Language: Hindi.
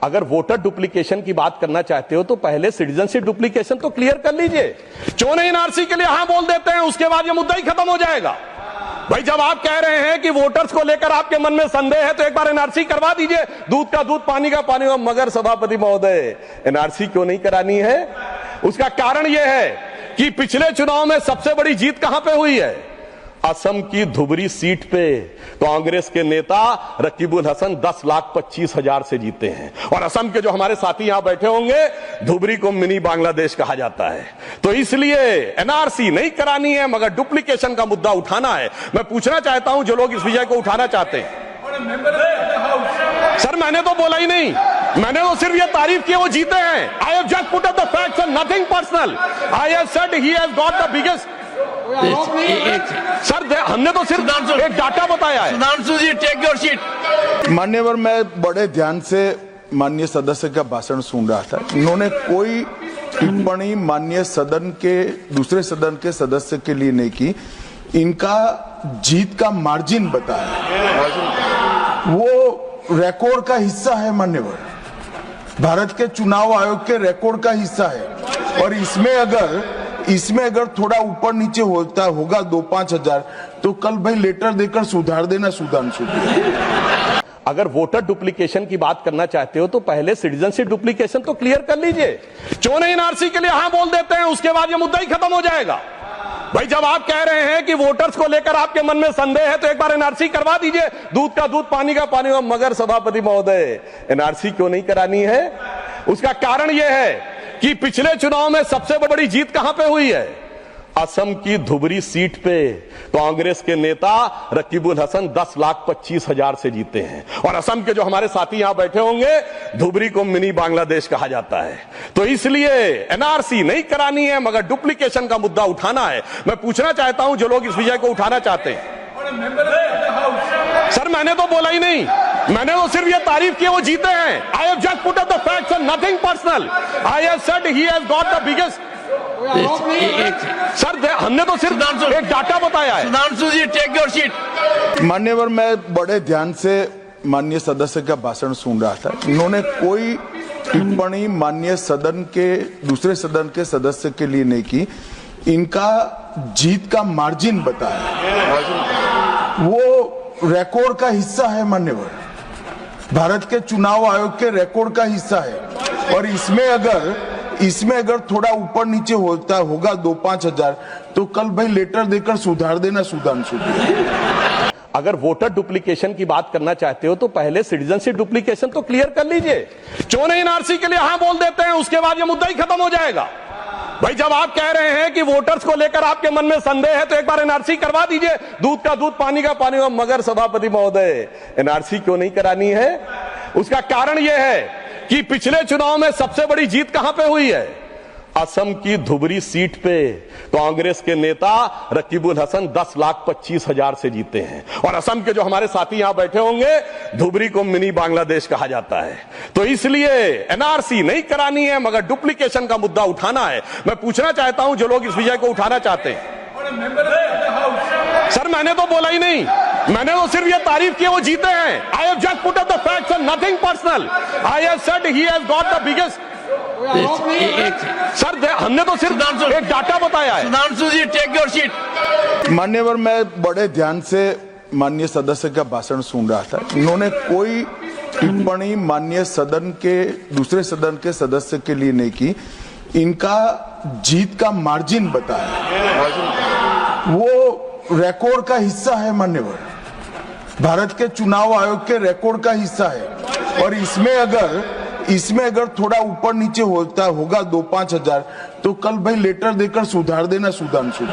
अगर वोटर डुप्लीकेशन की बात करना चाहते हो तो पहले सिटीजनशिप डुप्लीकेशन तो क्लियर कर लीजिए। क्यों नहीं एनआरसी के लिए हाँ बोल देते हैं, उसके बाद ये मुद्दा ही खत्म हो जाएगा। भाई जब आप कह रहे हैं कि वोटर्स को लेकर आपके मन में संदेह है तो एक बार एनआरसी करवा दीजिए, दूध का दूध पानी का पानी। मगर सभापति महोदय, एनआरसी क्यों नहीं करानी है? उसका कारण यह है कि पिछले चुनाव में सबसे बड़ी जीत कहां पे हुई है? असम की धुबरी सीट पे कांग्रेस के नेता रकीबुल हसन 10,25,000 से जीते हैं। और असम के जो हमारे साथी यहां बैठे होंगे, धुबरी को मिनी बांग्लादेश कहा जाता है। तो इसलिए एनआरसी नहीं करानी है, मगर डुप्लीकेशन का मुद्दा उठाना है। मैं पूछना चाहता हूं जो लोग इस विषय को उठाना चाहते हैं। सर मैंने तो बोला ही नहीं, मैंने तो सिर्फ ये तारीफ की वो जीते हैं। I have just put up the facts and nothing personal. I have said he has got the biggest. Sir हमने तो सिर्फ एक डाटा बताया है। सुधांशु जी, टेक योर सीट। मान्यवर, मैं बड़े ध्यान से माननीय सदस्य का भाषण सुन रहा था। इन्होंने कोई टिप्पणी माननीय सदन के दूसरे सदन के सदस्य के लिए नहीं की। इनका जीत का मार्जिन बताया, वो रिकॉर्ड का हिस्सा है। मान्यवर, भारत के चुनाव आयोग के रिकॉर्ड का हिस्सा है। और इसमें अगर थोड़ा ऊपर नीचे होता होगा 2-5 हजार, तो कल भाई लेटर देकर सुधार देना सुधांशु। अगर वोटर डुप्लीकेशन की बात करना चाहते हो तो पहले सिटीजनशिप डुप्लीकेशन तो क्लियर कर लीजिए। क्यों नहीं एनआरसी के लिए हाँ बोल देते हैं, उसके बाद ये मुद्दा ही खत्म हो जाएगा। भाई जब आप कह रहे हैं कि वोटर्स को लेकर आपके मन में संदेह है तो एक बार एनआरसी करवा दीजिए, दूध का दूध पानी का पानी। मगर सभापति महोदय, एनआरसी क्यों नहीं करानी है? उसका कारण यह है कि पिछले चुनाव में सबसे बड़ी जीत कहां पे हुई है? असम की धुबरी सीट पे कांग्रेस के नेता रकीबुल हसन 10,25,000 से जीते हैं। और असम के जो हमारे साथी यहां बैठे होंगे, धुबरी को मिनी बांग्लादेश कहा जाता है। तो इसलिए एनआरसी नहीं करानी है, मगर डुप्लीकेशन का मुद्दा उठाना है। मैं पूछना चाहता हूं जो लोग इस विषय को उठाना चाहते हैं। सर मैंने तो बोला ही नहीं, मैंने तो सिर्फ ये तारीफ की वो जीते हैं। I have just put up the facts and nothing personal. I have said he has got the biggest. Sir हमने तो सिर्फ एक डाटा बताया है। सुधांशु जी, टेक योर सीट। मान्यवर, मैं बड़े ध्यान से माननीय सदस्य का भाषण सुन रहा था। इन्होंने कोई टिप्पणी माननीय सदन के दूसरे सदन के सदस्य के लिए नहीं की। इनका जीत का मार्जिन बताया, वो रिकॉर्ड का हिस्सा है। मान्यवर, भारत के चुनाव आयोग के रिकॉर्ड का हिस्सा है। और इसमें अगर थोड़ा ऊपर नीचे होता होगा 2-5 हजार, तो कल भाई लेटर देकर सुधार देना सुधांशु। अगर वोटर डुप्लीकेशन की बात करना चाहते हो तो पहले सिटीजनशिप डुप्लीकेशन तो क्लियर कर लीजिए। क्यों नहीं एनआरसी के लिए हाँ बोल देते हैं, उसके बाद ये मुद्दा ही खत्म हो जाएगा। भाई जब आप कह रहे हैं कि वोटर्स को लेकर आपके मन में संदेह है तो एक बार एनआरसी करवा दीजिए, दूध का दूध पानी का पानी। मगर सभापति महोदय, एनआरसी क्यों नहीं करानी है? उसका कारण यह है कि पिछले चुनाव में सबसे बड़ी जीत कहां पे हुई है? असम की धुबरी सीट पे कांग्रेस के नेता रकीबुल हसन 10,25,000 से जीते हैं। और असम के जो हमारे साथी यहां बैठे होंगे, धुबरी को मिनी बांग्लादेश कहा जाता है। तो इसलिए एनआरसी नहीं करानी है, मगर डुप्लीकेशन का मुद्दा उठाना है। मैं पूछना चाहता हूं जो लोग इस विषय को उठाना चाहते हैं। सर मैंने तो बोला ही नहीं, मैंने तो सिर्फ ये तारीफ की वो जीते हैं। I have just put up the facts and nothing personal. I have said he has got the biggest. Sir हमने तो सिर्फ एक डाटा बताया है। सुधांशु जी, टेक योर सीट। मान्यवर, मैं बड़े ध्यान से माननीय सदस्य का भाषण सुन रहा था। इन्होंने कोई टिप्पणी माननीय सदन के दूसरे सदन के सदस्य के लिए नहीं की। इनका जीत का मार्जिन बताया, वो रिकॉर्ड का हिस्सा है। मान्यवर, भारत के चुनाव आयोग के रिकॉर्ड का हिस्सा है। और इसमें अगर थोड़ा ऊपर नीचे होता होगा 2-5 हजार, तो कल भाई लेटर देकर सुधार देना सुधांशु।